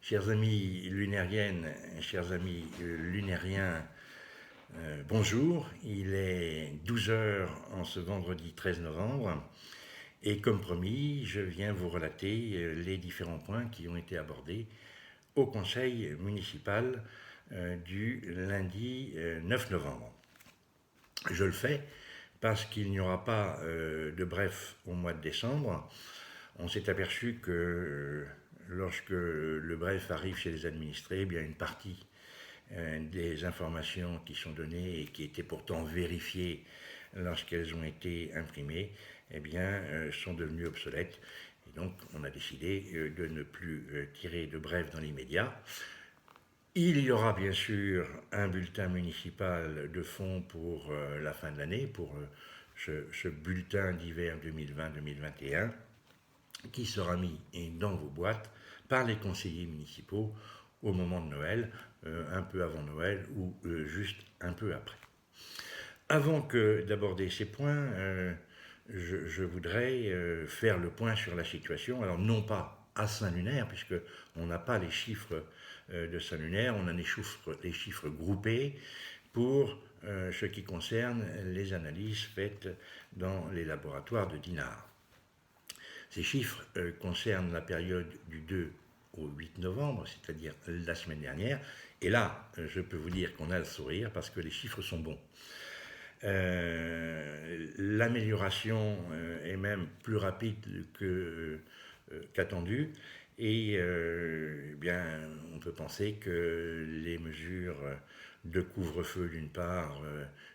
Chers amis lunériennes, chers amis lunériens, bonjour. Il est 12 heures en ce vendredi 13 novembre et comme promis, je viens vous relater les différents points qui ont été abordés au conseil municipal du lundi 9 novembre. Je le fais parce qu'il n'y aura pas de bref au mois de décembre. On s'est aperçu que lorsque le bref arrive chez les administrés, eh bien une partie des informations qui sont données et qui étaient pourtant vérifiées lorsqu'elles ont été imprimées, eh bien, sont devenues obsolètes. Et donc, on a décidé de ne plus tirer de bref dans l'immédiat. Il y aura bien sûr un bulletin municipal de fonds pour la fin de l'année, pour ce bulletin d'hiver 2020-2021, qui sera mis dans vos boîtes par les conseillers municipaux au moment de Noël, un peu avant Noël ou juste un peu après. Avant que d'aborder ces points, je voudrais faire le point sur la situation. Alors non pas à Saint-Lunaire, puisqu'on n'a pas les chiffres de Saint-Lunaire, on a les chiffres groupés pour ce qui concerne les analyses faites dans les laboratoires de Dinard. Ces chiffres concernent la période du 2 au 8 novembre, c'est-à-dire la semaine dernière. Et là, je peux vous dire qu'on a le sourire parce que les chiffres sont bons. L'amélioration est même plus rapide qu'attendu. Et bien, on peut penser que les mesures de couvre-feu d'une part,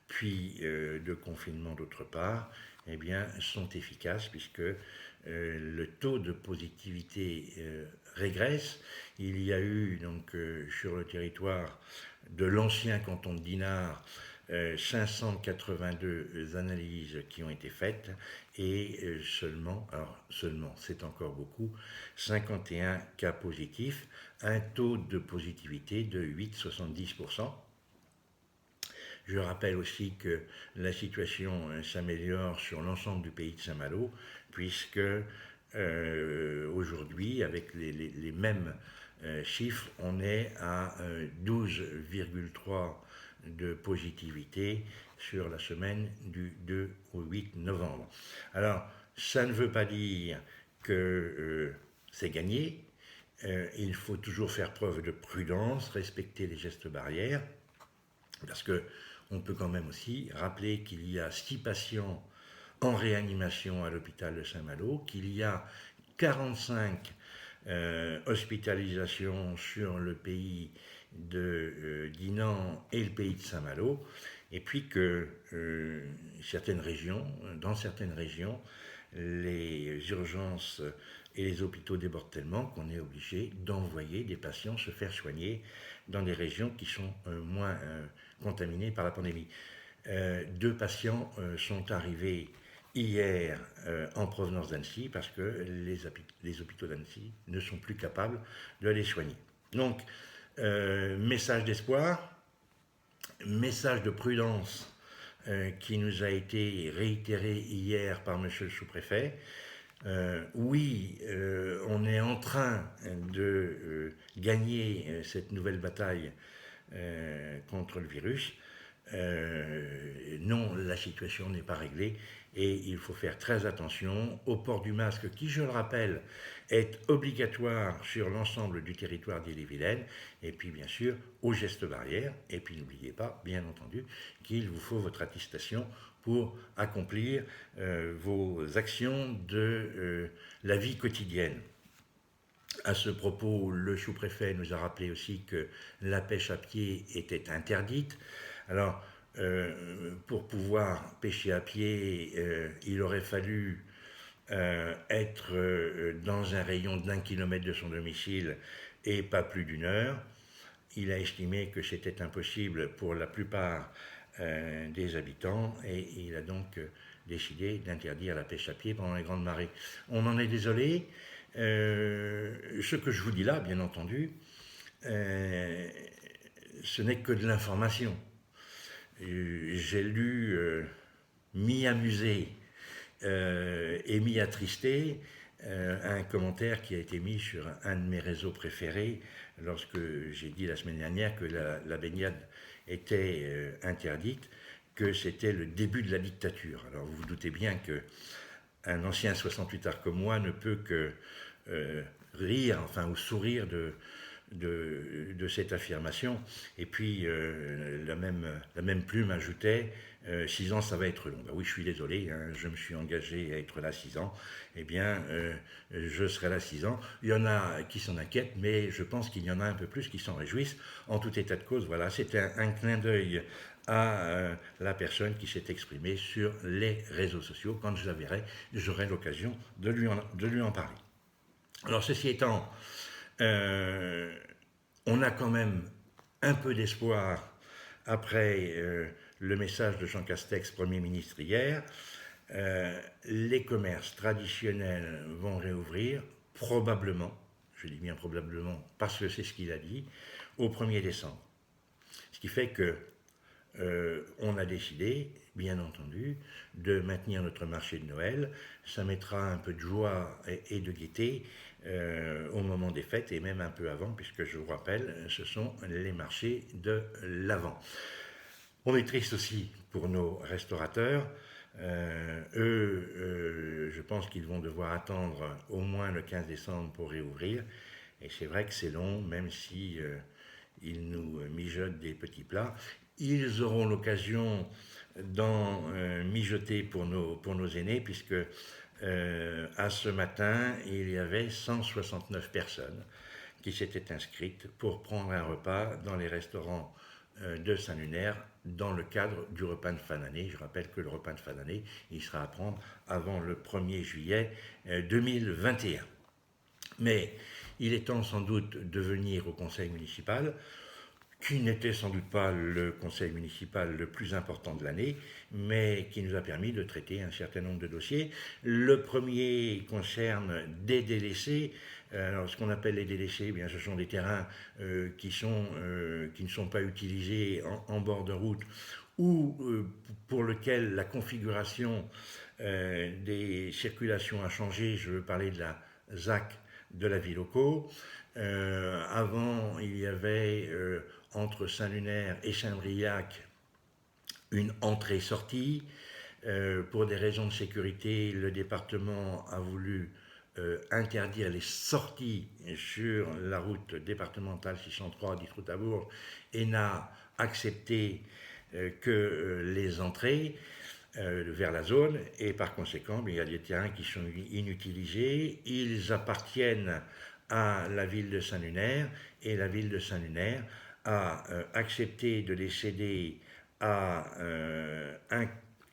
puis de confinement d'autre part, eh bien, sont efficaces puisque le taux de positivité régresse. Il y a eu donc sur le territoire de l'ancien canton de Dinard 582 analyses qui ont été faites et seulement, c'est encore beaucoup, 51 cas positifs, un taux de positivité de 8,70%. Je rappelle aussi que la situation s'améliore sur l'ensemble du pays de Saint-Malo, puisque aujourd'hui, avec les mêmes chiffres, on est à 12,3 de positivité sur la semaine du 2 au 8 novembre. Alors, ça ne veut pas dire que c'est gagné. Il faut toujours faire preuve de prudence, respecter les gestes barrières, parce que on peut quand même aussi rappeler qu'il y a 6 patients en réanimation à l'hôpital de Saint-Malo, qu'il y a 45 hospitalisations sur le pays de Dinan et le pays de Saint-Malo, et puis que dans certaines régions, les urgences et les hôpitaux débordent tellement qu'on est obligé d'envoyer des patients se faire soigner dans des régions qui sont moins contaminées par la pandémie. 2 patients sont arrivés hier en provenance d'Annecy parce que les hôpitaux d'Annecy ne sont plus capables de les soigner. Donc, message d'espoir, message de prudence qui nous a été réitéré hier par monsieur le sous-préfet. Oui, on est en train de gagner cette nouvelle bataille contre le virus. Non, la situation n'est pas réglée et il faut faire très attention au port du masque qui, je le rappelle, est obligatoire sur l'ensemble du territoire d'Ille-et-Vilaine, et puis bien sûr aux gestes barrières, et puis n'oubliez pas, bien entendu, qu'il vous faut votre attestation pour accomplir vos actions de la vie quotidienne. À ce propos, le sous-préfet nous a rappelé aussi que la pêche à pied était interdite. Alors, pour pouvoir pêcher à pied, il aurait fallu être dans un rayon d'1 kilomètre de son domicile et pas plus d'1 heure. Il a estimé que c'était impossible pour la plupart des habitants et il a donc décidé d'interdire la pêche à pied pendant les grandes marées. On en est désolé. Ce que je vous dis là, bien entendu, ce n'est que de l'information. J'ai lu mi-amusé et mi-attristé un commentaire qui a été mis sur un de mes réseaux préférés lorsque j'ai dit la semaine dernière que la baignade était interdite, que c'était le début de la dictature. Alors vous vous doutez bien qu'un ancien 68 art comme moi ne peut que rire, enfin, ou sourire de cette affirmation. Et puis, la même plume ajoutait 6 ans, ça va être long. Ben oui, je suis désolé, hein, je me suis engagé à être là 6 ans. Eh bien, je serai là 6 ans. Il y en a qui s'en inquiètent, mais je pense qu'il y en a un peu plus qui s'en réjouissent. En tout état de cause, voilà, c'était un clin d'œil à la personne qui s'est exprimée sur les réseaux sociaux. Quand je la verrai, j'aurai l'occasion de lui en parler. Alors, ceci étant, on a quand même un peu d'espoir après le message de Jean Castex, Premier ministre, hier. Les commerces traditionnels vont réouvrir, probablement, je dis bien probablement, parce que c'est ce qu'il a dit, au 1er décembre. Ce qui fait que on a décidé, bien entendu, de maintenir notre marché de Noël. Ça mettra un peu de joie et de gaieté au moment des fêtes et même un peu avant, puisque je vous rappelle, ce sont les marchés de l'Avent. On est triste aussi pour nos restaurateurs. Je pense qu'ils vont devoir attendre au moins le 15 décembre pour réouvrir. Et c'est vrai que c'est long, même si ils nous mijotent des petits plats. Ils auront l'occasion d'en mijoter pour nos aînés, puisque à ce matin, il y avait 169 personnes qui s'étaient inscrites pour prendre un repas dans les restaurants de Saint-Lunaire dans le cadre du repas de fin d'année. Je rappelle que le repas de fin d'année, il sera à prendre avant le 1er juillet 2021. Mais il est temps sans doute de venir au conseil municipal, qui n'était sans doute pas le conseil municipal le plus important de l'année, mais qui nous a permis de traiter un certain nombre de dossiers. Le premier concerne des délaissés. Alors, ce qu'on appelle les délaissés, eh bien, ce sont des terrains qui ne sont pas utilisés en bord de route ou pour lesquels la configuration des circulations a changé. Je veux parler de la ZAC de la ville au Caux. Avant, il y avait entre Saint-Lunaire et Saint-Briac une entrée-sortie. Pour des raisons de sécurité, le département a voulu interdire les sorties sur la route départementale 603 d'Istres-Tabourg et n'a accepté que les entrées vers la zone, et par conséquent, il y a des terrains qui sont inutilisés. Ils appartiennent à la ville de Saint-Lunaire, et la ville de Saint-Lunaire a accepté de les céder à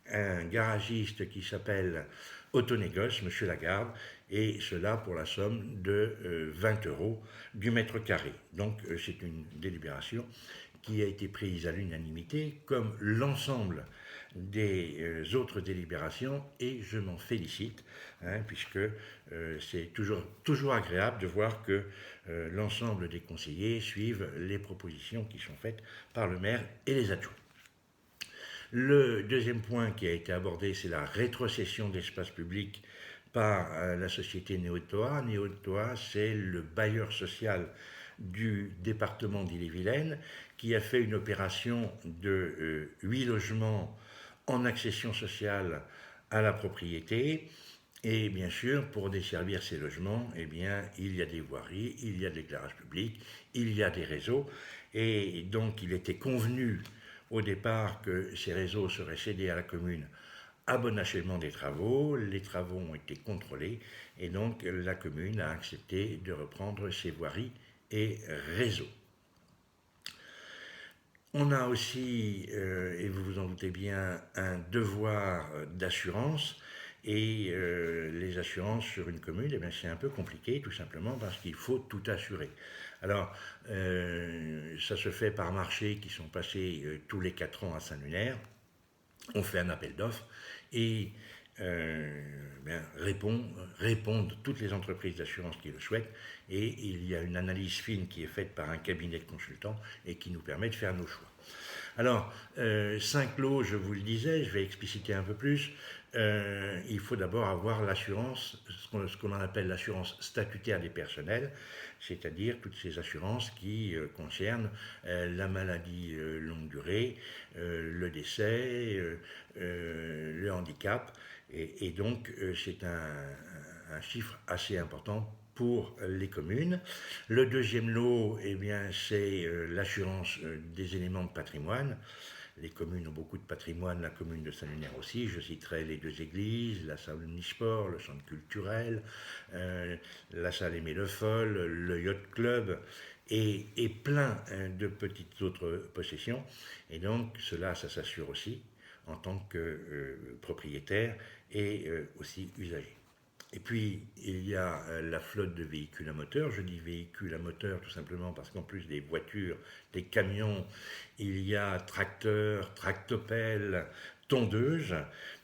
un garagiste qui s'appelle Autonégoce, M. Lagarde, et cela pour la somme de 20 € du mètre carré. Donc c'est une délibération qui a été prise à l'unanimité, comme l'ensemble des autres délibérations, et je m'en félicite, puisque c'est toujours agréable de voir que l'ensemble des conseillers suivent les propositions qui sont faites par le maire et les adjoints. Le deuxième point qui a été abordé, c'est la rétrocession d'espace public par la société Néotoa. Néotoa, c'est le bailleur social du département d'Ille-et-Vilaine qui a fait une opération de 8 logements en accession sociale à la propriété. Et bien sûr, pour desservir ces logements, eh bien, il y a des voiries, il y a de l'éclairage public, il y a des réseaux. Et donc, il était convenu au départ que ces réseaux seraient cédés à la commune à bon achèvement des travaux. Les travaux ont été contrôlés et donc la commune a accepté de reprendre ses voiries et réseaux. On a aussi, et vous vous en doutez bien, un devoir d'assurance. Et les assurances sur une commune, eh bien, c'est un peu compliqué, tout simplement parce qu'il faut tout assurer. Alors, ça se fait par marché qui sont passés tous les 4 ans à Saint-Lunaire. On fait un appel d'offres et répondent toutes les entreprises d'assurance qui le souhaitent. Et il y a une analyse fine qui est faite par un cabinet de consultants et qui nous permet de faire nos choix. Alors, 5 lots, je vous le disais, je vais expliciter un peu plus. Il faut d'abord avoir l'assurance, ce qu'on appelle l'assurance statutaire des personnels, c'est-à-dire toutes ces assurances qui concernent la maladie longue durée, le décès, le handicap, et donc c'est un chiffre assez important pour les communes. Le deuxième lot, eh bien, c'est l'assurance des éléments de patrimoine. Les communes ont beaucoup de patrimoine, la commune de Saint-Lunaire aussi. Je citerai les deux églises, la salle omnisport, le centre culturel, la salle Aimé Le Foll, le yacht club et plein de petites autres possessions. Et donc cela, ça s'assure aussi en tant que propriétaire et aussi usager. Et puis, il y a la flotte de véhicules à moteur. Je dis véhicules à moteur tout simplement parce qu'en plus des voitures, des camions, il y a tracteurs, tractopelles, tondeuses.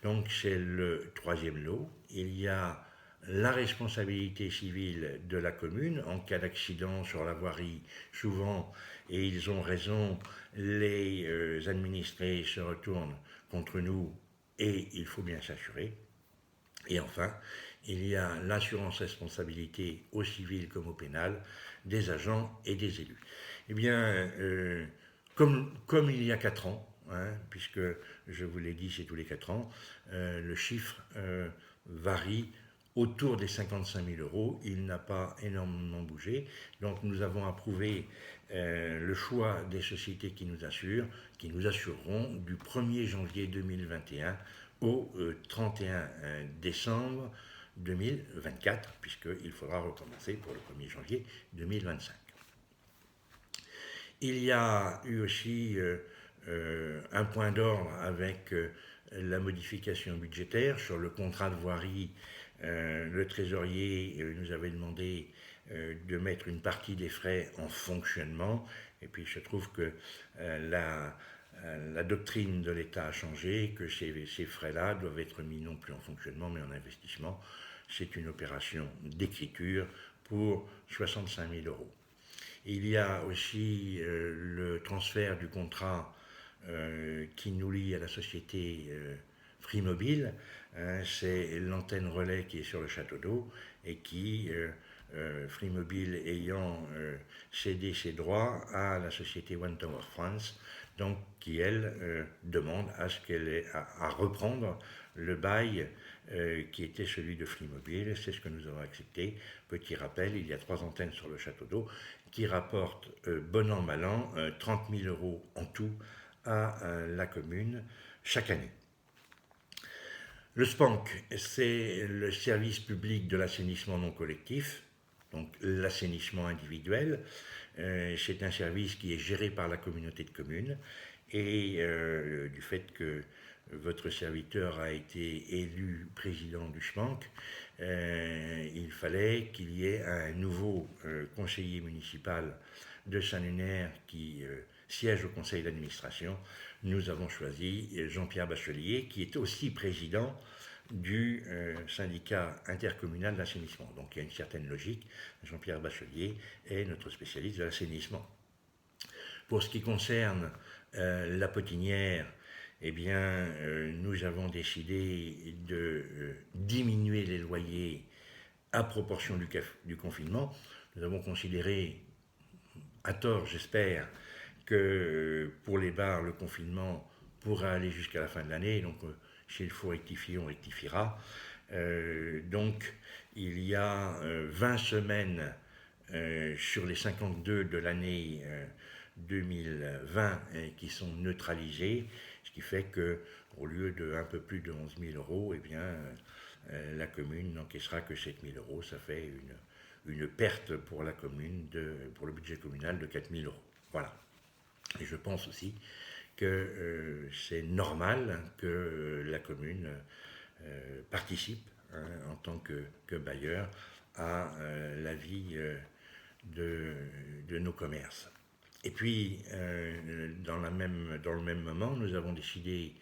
Donc, c'est le troisième lot. Il y a la responsabilité civile de la commune en cas d'accident sur la voirie. Souvent, et ils ont raison, les administrés se retournent contre nous et il faut bien s'assurer. Et enfin, il y a l'assurance responsabilité au civil comme au pénal des agents et des élus. Eh bien, comme il y a 4 ans, hein, puisque je vous l'ai dit, c'est tous les 4 ans, le chiffre varie autour des 55 000 euros. Il n'a pas énormément bougé. Donc nous avons approuvé le choix des sociétés qui nous assureront du 1er janvier 2021 au 31 décembre 2024, puisqu'il faudra recommencer pour le 1er janvier 2025. Il y a eu aussi un point d'ordre avec la modification budgétaire sur le contrat de voirie. Le trésorier nous avait demandé de mettre une partie des frais en fonctionnement, et puis il se trouve que la doctrine de l'État a changé, que ces frais-là doivent être mis non plus en fonctionnement mais en investissement. C'est une opération d'écriture pour 65 000 euros. Il y a aussi le transfert du contrat qui nous lie à la société Free Mobile. C'est l'antenne relais qui est sur le château d'eau et qui, Free Mobile ayant cédé ses droits à la société One Tower France, donc qui elle demande à ce qu'elle ait à reprendre le bail qui était celui de Free Mobile. C'est ce que nous avons accepté. Petit rappel, il y a 3 antennes sur le château d'eau qui rapportent bon an mal an 30 000 euros en tout à la commune chaque année. Le SPANC, c'est le service public de l'assainissement non collectif, donc l'assainissement individuel. C'est un service qui est géré par la communauté de communes et du fait que votre serviteur a été élu président du SPANC, il fallait qu'il y ait un nouveau conseiller municipal de Saint-Lunaire qui siège au conseil d'administration. Nous avons choisi Jean-Pierre Bachelier, qui est aussi président du syndicat intercommunal d'assainissement. Donc il y a une certaine logique. Jean-Pierre Bachelier est notre spécialiste de l'assainissement. Pour ce qui concerne la Potinière, eh bien, nous avons décidé de diminuer les loyers à proportion du confinement. Nous avons considéré, à tort j'espère, que pour les bars, le confinement pourra aller jusqu'à la fin de l'année. Donc, s'il faut rectifier, on rectifiera. Donc, il y a 20 semaines sur les 52 de l'année 2020 qui sont neutralisées, ce qui fait qu'au lieu de un peu plus de 11 000 euros, eh bien, la commune n'encaissera que 7 000 euros. Ça fait une perte pour la commune, pour le budget communal de 4 000 euros. Voilà. Et je pense aussi que c'est normal que la commune participe en tant que bailleur à la vie de nos commerces. Et puis, dans le même moment, nous avons décidé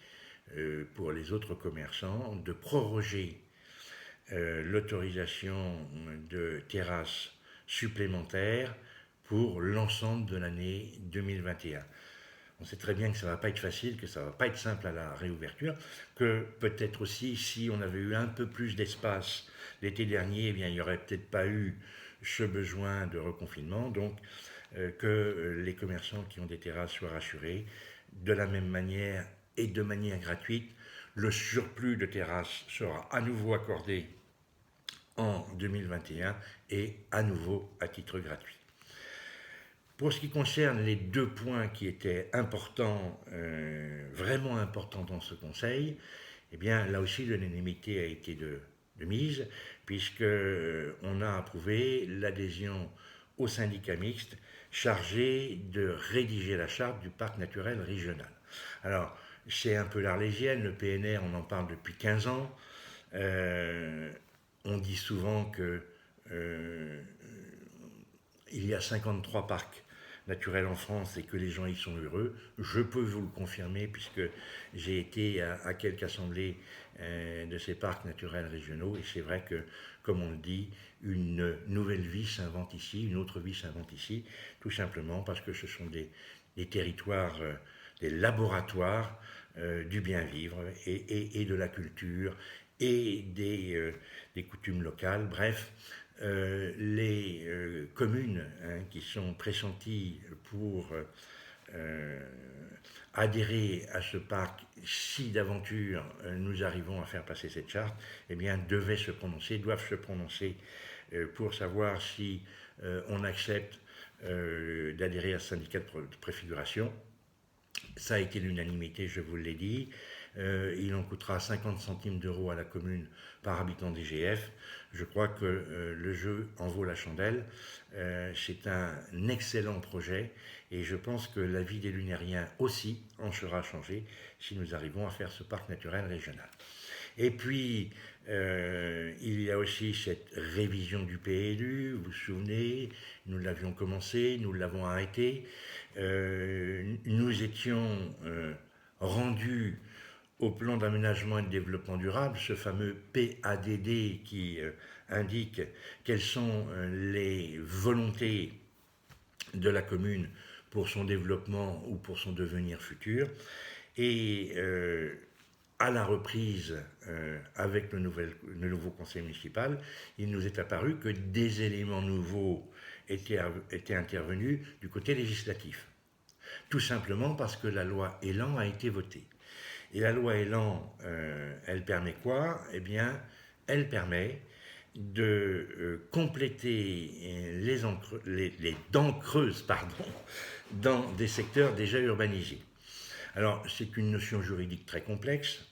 pour les autres commerçants de proroger l'autorisation de terrasses supplémentaires pour l'ensemble de l'année 2021. On sait très bien que ça ne va pas être facile, que ça ne va pas être simple à la réouverture, que peut-être aussi si on avait eu un peu plus d'espace l'été dernier, eh bien, il n'y aurait peut-être pas eu ce besoin de reconfinement. Donc que les commerçants qui ont des terrasses soient rassurés. De la même manière et de manière gratuite, le surplus de terrasses sera à nouveau accordé en 2021 et à nouveau à titre gratuit. Pour ce qui concerne les deux points qui étaient importants, vraiment importants dans ce conseil, eh bien là aussi l'unanimité a été de mise, puisqu'on a approuvé l'adhésion au syndicat mixte chargé de rédiger la charte du parc naturel régional. Alors, c'est un peu l'Arlésienne, le PNR, on en parle depuis 15 ans. On dit souvent que il y a 53 parcs naturels en France et que les gens y sont heureux. Je peux vous le confirmer puisque j'ai été à quelques assemblées de ces parcs naturels régionaux et c'est vrai que, comme on le dit, une nouvelle vie s'invente ici, une autre vie s'invente ici, tout simplement parce que ce sont des territoires, des laboratoires du bien vivre et de la culture et des coutumes locales. Bref, les communes qui sont pressenties pour adhérer à ce parc, si d'aventure nous arrivons à faire passer cette charte, eh bien doivent se prononcer pour savoir si on accepte d'adhérer à ce syndicat de préfiguration. Ça a été l'unanimité, je vous l'ai dit. Il en coûtera 50 centimes d'euros à la commune par habitant d'IGF. Je crois que le jeu en vaut la chandelle. C'est un excellent projet et je pense que la vie des Lunériens aussi en sera changée si nous arrivons à faire ce parc naturel régional. Et puis, il y a aussi cette révision du PLU, vous vous souvenez, nous l'avions commencé, nous l'avons arrêté. Nous étions rendus au plan d'aménagement et de développement durable, ce fameux PADD qui indique quelles sont les volontés de la commune pour son développement ou pour son devenir futur. Et à la reprise avec le nouveau conseil municipal, il nous est apparu que des éléments nouveaux étaient intervenus du côté législatif. Tout simplement parce que la loi Elan a été votée. Et la loi Elan, elle permet quoi? Eh bien, elle permet de compléter les dents creuses dans des secteurs déjà urbanisés. Alors, c'est une notion juridique très complexe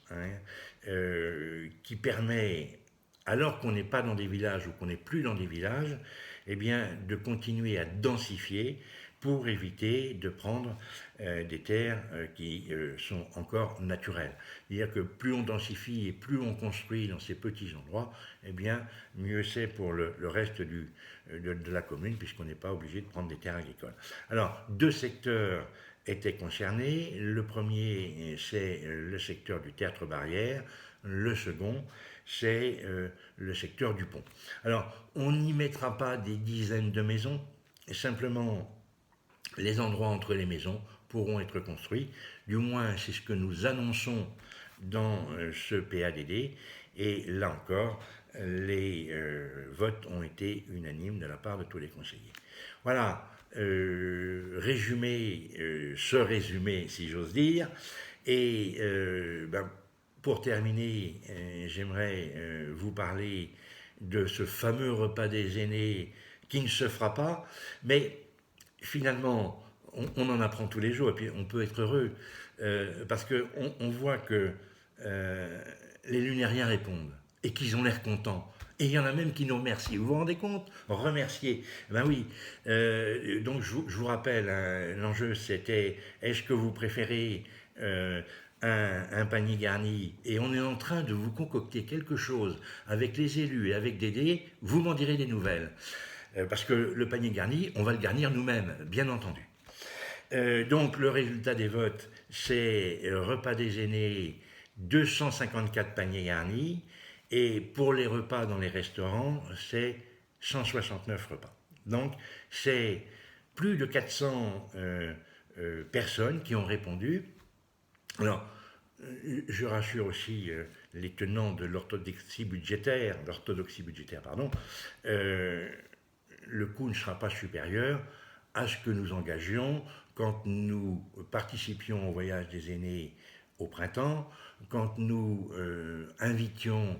qui permet, alors qu'on n'est pas dans des villages ou qu'on n'est plus dans des villages, eh bien, de continuer à densifier pour éviter de prendre des terres qui sont encore naturelles. C'est-à-dire que plus on densifie et plus on construit dans ces petits endroits, eh bien, mieux c'est pour le reste de la commune, puisqu'on n'est pas obligé de prendre des terres agricoles. Alors, deux secteurs étaient concernés. Le premier, c'est le secteur du tertre-barrière. Le second, c'est le secteur du pont. Alors, on n'y mettra pas des dizaines de maisons, simplement les endroits entre les maisons pourront être construits. Du moins, c'est ce que nous annonçons dans ce PADD. Et là encore, les votes ont été unanimes de la part de tous les conseillers. Voilà, ce résumé, si j'ose dire. Et pour terminer, j'aimerais vous parler de ce fameux repas des aînés qui ne se fera pas, mais finalement, on en apprend tous les jours et puis on peut être heureux parce qu'on voit que les Lunériens répondent et qu'ils ont l'air contents. Et il y en a même qui nous remercient. Vous vous rendez compte? Remercier. Ben oui. Donc je vous rappelle, l'enjeu c'était est-ce que vous préférez un panier garni et on est en train de vous concocter quelque chose avec les élus et avec Dédé, vous m'en direz des nouvelles. Parce que le panier garni, on va le garnir nous-mêmes, bien entendu. Donc le résultat des votes, c'est repas des aînés, 254 paniers garnis, et pour les repas dans les restaurants, c'est 169 repas. Donc c'est plus de 400 personnes qui ont répondu. Alors, je rassure aussi les tenants de l'orthodoxie budgétaire, le coût ne sera pas supérieur à ce que nous engagions quand nous participions au voyage des aînés au printemps, quand nous invitions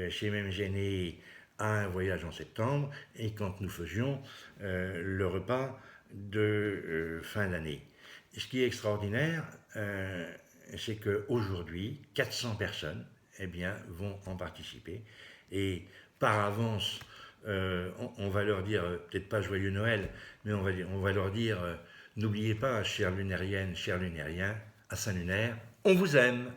chez Mêmes Aînés à un voyage en septembre et quand nous faisions le repas de fin d'année. Ce qui est extraordinaire, c'est qu'aujourd'hui, 400 personnes vont en participer. Et par avance, on va leur dire, peut-être pas joyeux Noël, mais on va leur dire, n'oubliez pas, chères lunériennes, chers lunériens, à Saint-Lunaire, on vous aime.